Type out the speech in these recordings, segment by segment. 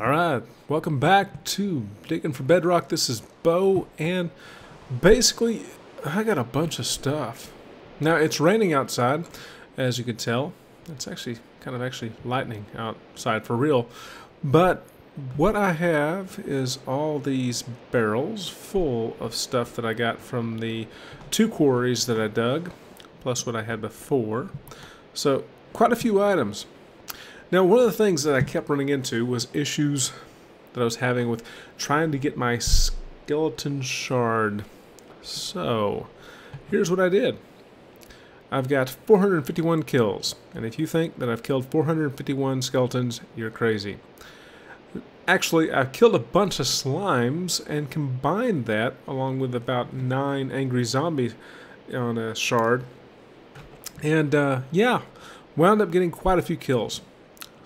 Alright, welcome back to Digging for Bedrock. This is Bo, and basically, I got a bunch of stuff. Now, it's raining outside, as you can tell. It's actually kind of lightning outside for real. But what I have is all these barrels full of stuff that I got from the 2 quarries that I dug, plus what I had before. So, quite a few items. Now, one of the things that I kept running into was issues that I was having with trying to get my skeleton shard. So, here's what I did. I've got 451 kills, and if you think that I've killed 451 skeletons, you're crazy. Actually, I've killed a bunch of slimes and combined that along with about 9 angry zombies on a shard. And, yeah, wound up getting quite a few kills.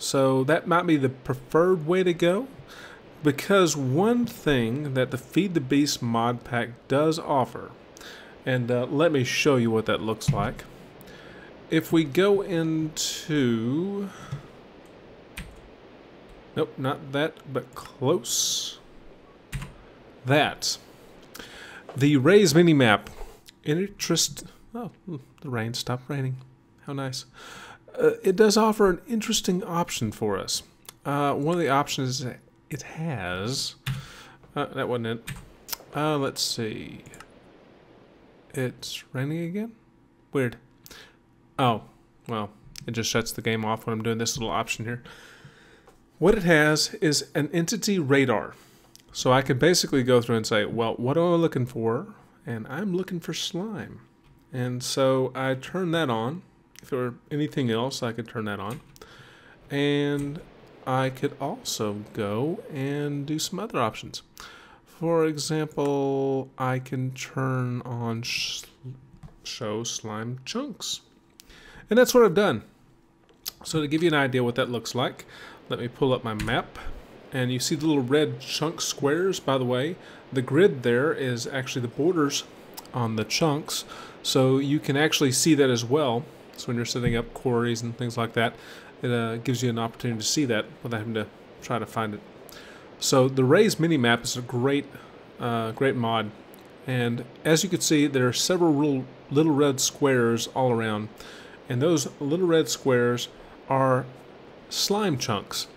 So that might be the preferred way to go, because one thing that the Feed the Beast mod pack does offer, and let me show you what that looks like. If we go into, nope, not that, but close, that, the Raise minimap, oh, the rain stopped raining, how nice. It does offer an interesting option for us. One of the options it has, that wasn't it. Let's see. It's raining again? Weird. Oh, well, it just shuts the game off when I'm doing this little option here. What it has is an entity radar. So I can basically go through and say, well, what am I looking for? And I'm looking for slime. And so I turn that on. If there were anything else, I could turn that on. And I could also go and do some other options. For example, I can turn on show slime chunks. And that's what I've done. So to give you an idea what that looks like, let me pull up my map. And you see the little red chunk squares. By the way, the grid there is actually the borders on the chunks. So you can actually see that as well. So when you're setting up quarries and things like that, it gives you an opportunity to see that without having to try to find it. So the Raise minimap is a great mod. And as you can see, there are several little red squares all around. And those little red squares are slime chunks.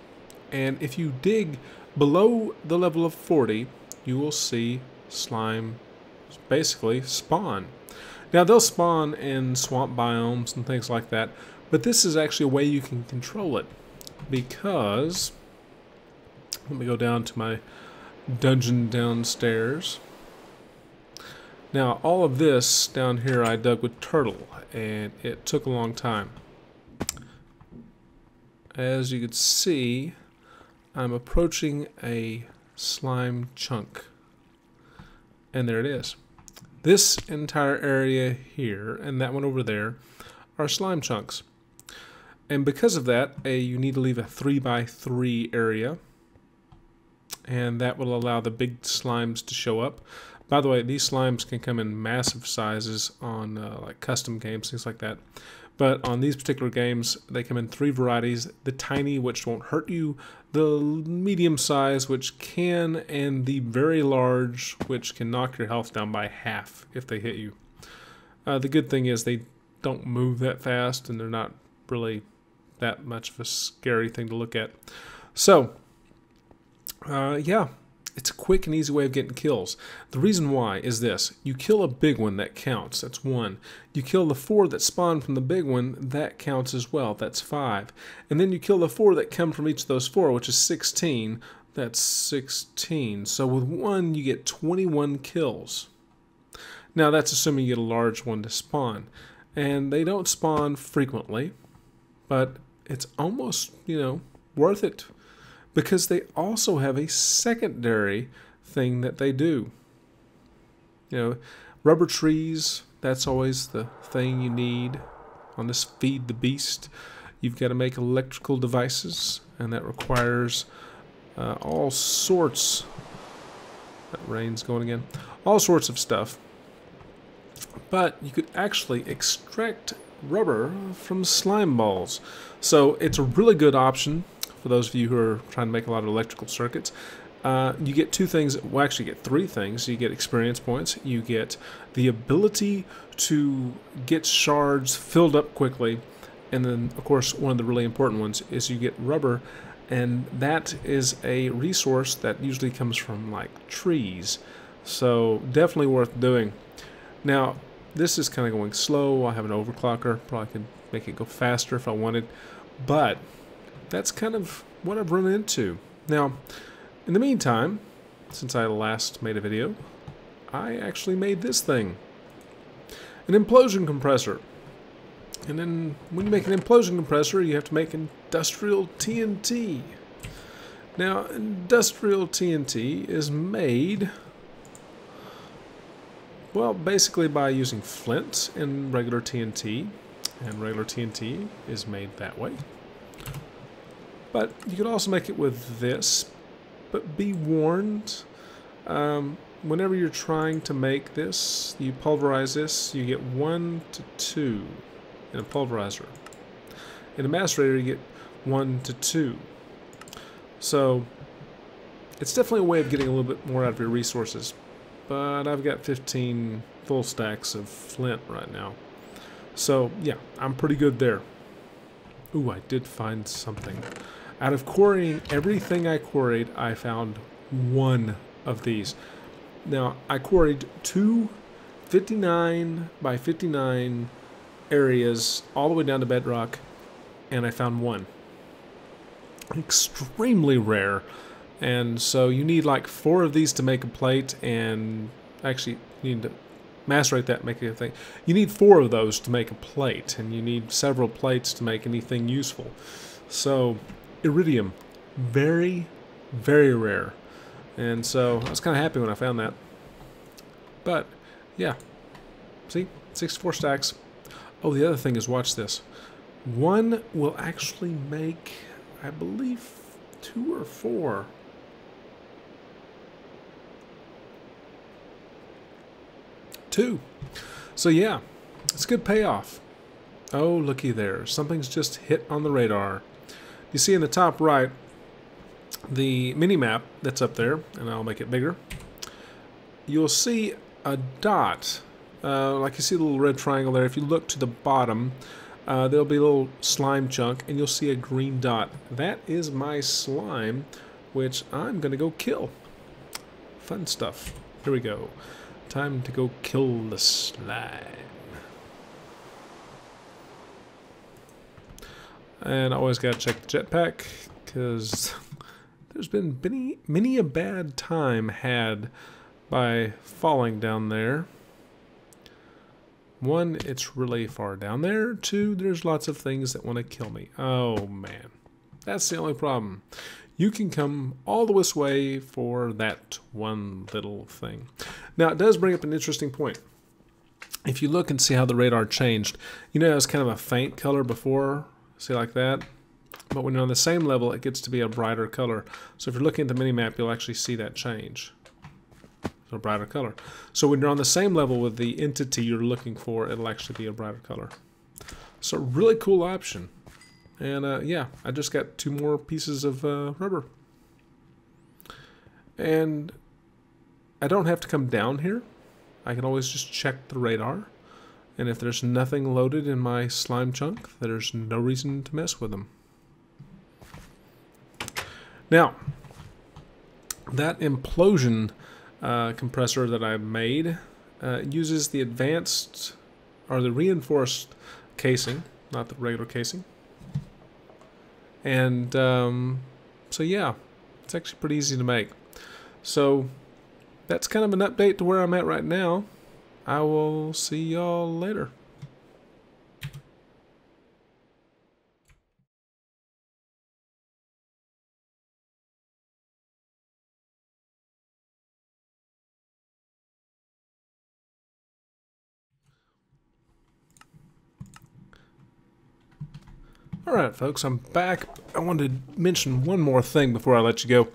And if you dig below the level of 40, you will see slime basically spawn. Now, they'll spawn in swamp biomes and things like that, but this is actually a way you can control it, because, let me go down to my dungeon downstairs. Now, all of this down here I dug with turtle, and it took a long time. As you can see, I'm approaching a slime chunk, and there it is. This entire area here and that one over there are slime chunks. And because of that, you need to leave a 3x3 area. And that will allow the big slimes to show up. By the way, these slimes can come in massive sizes on like custom games, things like that. But on these particular games, they come in 3 varieties. The tiny, which won't hurt you, the medium size, which can, and the very large, which can knock your health down by half if they hit you. The good thing is they don't move that fast, and they're not really that much of a scary thing to look at. So, yeah. It's a quick and easy way of getting kills. The reason why is this. You kill a big one, that counts. That's 1. You kill the 4 that spawn from the big one, that counts as well. That's 5. And then you kill the 4 that come from each of those 4, which is 16. That's 16. So with 1, you get 21 kills. Now that's assuming you get a large one to spawn. And they don't spawn frequently, but it's almost, worth it. Because they also have a secondary thing that they do. Rubber trees, that's always the thing you need on this Feed the Beast. You've got to make electrical devices, and that requires all sorts, that rain's going again, all sorts of stuff. But you could actually extract rubber from slime balls. So it's a really good option for those of you who are trying to make a lot of electrical circuits. You get two things, well actually you get three things. You get experience points, you get the ability to get shards filled up quickly, and then of course one of the really important ones is you get rubber, and that is a resource that usually comes from like trees. So definitely worth doing. Now this is kind of going slow. I have an overclocker, probably could make it go faster if I wanted, but that's kind of what I've run into. Now in the meantime, since I last made a video, I actually made this thing. An implosion compressor. And then when you make an implosion compressor, you have to make industrial TNT. Now, industrial TNT is made, well, basically by using flint and regular TNT. And regular TNT is made that way. But you could also make it with this. But be warned, whenever you're trying to make this, you pulverize this, you get 1 to 2 in a pulverizer. In a macerator, you get 1 to 2. So it's definitely a way of getting a little bit more out of your resources. But I've got 15 full stacks of flint right now. So yeah, I'm pretty good there. Ooh, I did find something. Out of quarrying everything I quarried, I found one of these. Now, I quarried two 59 by 59 areas all the way down to bedrock, and I found one. Extremely rare. And so you need like 4 of these to make a plate, and actually you need to macerate that, make a thing. You need 4 of those to make a plate, and you need several plates to make anything useful. So iridium, very, very rare. And so I was kind of happy when I found that. But yeah, see, 64 stacks. Oh, the other thing is, watch this. One will actually make, I believe, 2 or 4. Two. So yeah, it's a good payoff. Oh, looky there. Something's just hit on the radar. You see in the top right, the mini-map that's up there, and I'll make it bigger. You'll see a dot, like you see the little red triangle there. If you look to the bottom, there'll be a little slime chunk, and you'll see a green dot. That is my slime, which I'm going to go kill. Fun stuff. Here we go. Time to go kill the slime. And I always gotta check the jetpack, because there's been many a bad time had by falling down there. 1, it's really far down there. 2, there's lots of things that want to kill me. Oh man, that's the only problem. You can come all the way for that one little thing. Now, it does bring up an interesting point. If you look and see how the radar changed, you know it was kind of a faint color before. See, like that? But when you're on the same level, it gets to be a brighter color. So if you're looking at the mini-map, you'll actually see that change. So a brighter color. So when you're on the same level with the entity you're looking for, it'll actually be a brighter color. So really cool option. And yeah, I just got 2 more pieces of rubber. And I don't have to come down here. I can always just check the radar. And if there's nothing loaded in my slime chunk, there's no reason to mess with them. Now, that implosion compressor that I made uses the advanced, or the reinforced casing, not the regular casing. And so yeah, it's actually pretty easy to make. So that's kind of an update to where I'm at right now. I will see y'all later. Alright folks, I'm back. I wanted to mention one more thing before I let you go.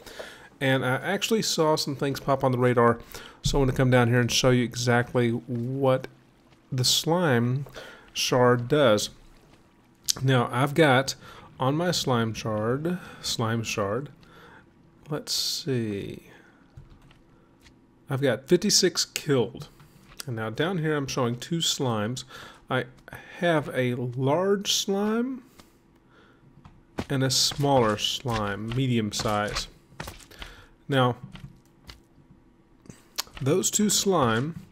And I actually saw some things pop on the radar, so I want to come down here and show you exactly what the slime shard does. Now, I've got on my slime shard, let's see. I've got 56 killed. And now down here I'm showing 2 slimes. I have a large slime and a smaller slime, medium size. Now, those 2 slime,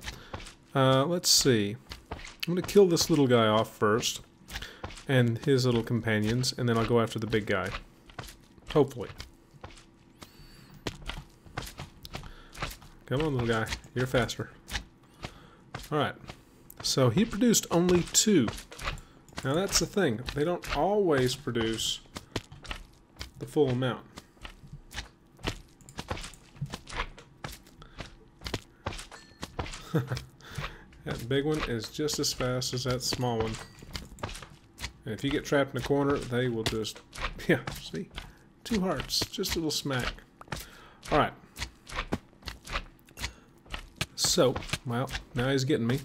let's see. I'm going to kill this little guy off first, and his little companions, and then I'll go after the big guy. Hopefully. Come on, little guy. You're faster. Alright. So he produced only 2. Now that's the thing. They don't always produce the full amount. That big one is just as fast as that small one. And if you get trapped in a corner, they will just... Yeah, see? 2 hearts. Just a little smack. Alright. So, well, now he's getting me.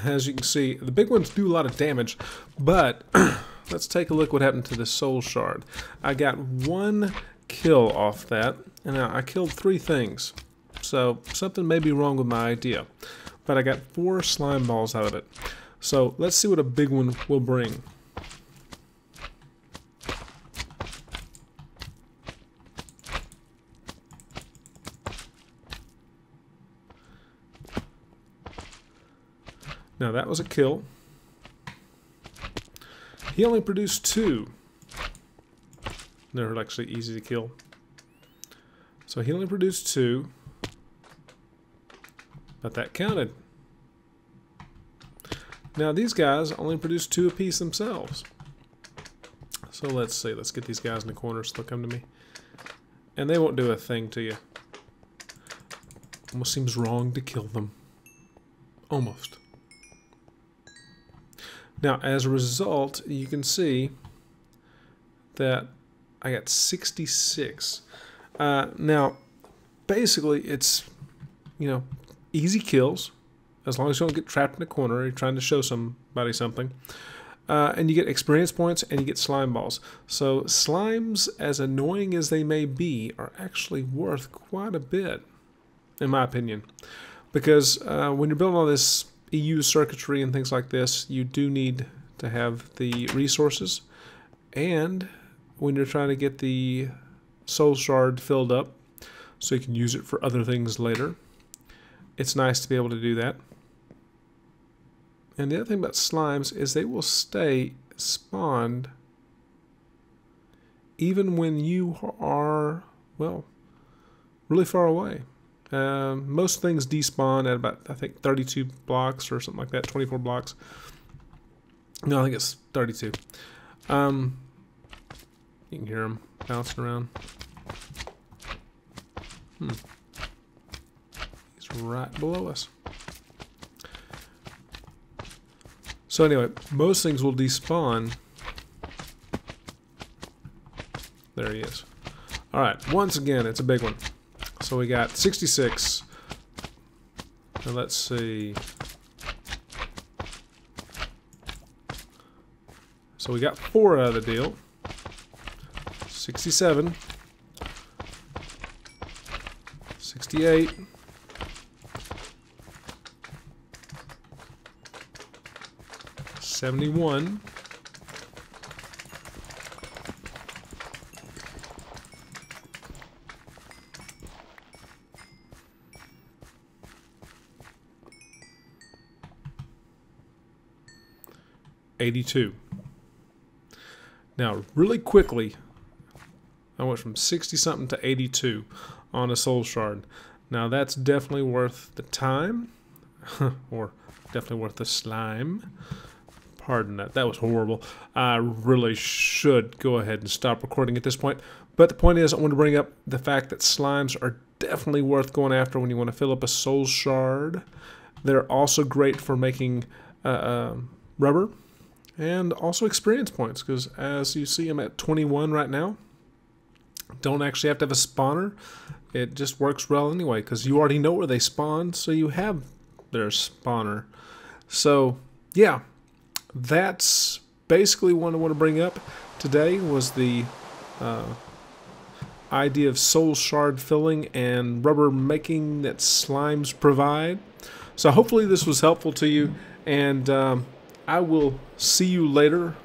As you can see, the big ones do a lot of damage, but let's take a look what happened to the soul shard. I got 1 kill off that, and I killed 3 things. So, something may be wrong with my idea. But I got 4 slime balls out of it. So, let's see what a big one will bring. Now that was a kill. He only produced 2. They're actually easy to kill. So he only produced 2. But that counted. Now these guys only produce 2 apiece themselves. So let's see. Let's get these guys in the corner so they'll come to me. And they won't do a thing to you. Almost seems wrong to kill them. Almost. Now, as a result, you can see that I got 66. Now, basically, it's, you know, easy kills, as long as you don't get trapped in a corner or you're trying to show somebody something. And you get experience points and you get slime balls. So, slimes, as annoying as they may be, are actually worth quite a bit, in my opinion. Because when you're building all this EU circuitry and things like this, you do need to have the resources, and when you're trying to get the soul shard filled up so you can use it for other things later, it's nice to be able to do that. And the other thing about slimes is they will stay spawned even when you are, well, really far away. Most things despawn at about, I think, 32 blocks or something like that, 24 blocks. No, I think it's 32. You can hear them bouncing around. He's right below us. So anyway, most things will despawn. There he is. Alright, once again, it's a big one. So we got 66. Now let's see. So we got 4 out of the deal. 67. 68. 71. 82. Now, really quickly, I went from 60-something to 82 on a soul shard. Now, that's definitely worth the time, or definitely worth the slime. Pardon that. That was horrible. I really should go ahead and stop recording at this point. But the point is, I want to bring up the fact that slimes are definitely worth going after when you want to fill up a soul shard. They're also great for making rubber. And also experience points, because as you see, I'm at 21 right now. Don't actually have to have a spawner. It just works well anyway, because you already know where they spawn, so you have their spawner. So, yeah, that's basically what I want to bring up today was the idea of soul shard filling and rubber making that slimes provide. So hopefully this was helpful to you, and I will see you later.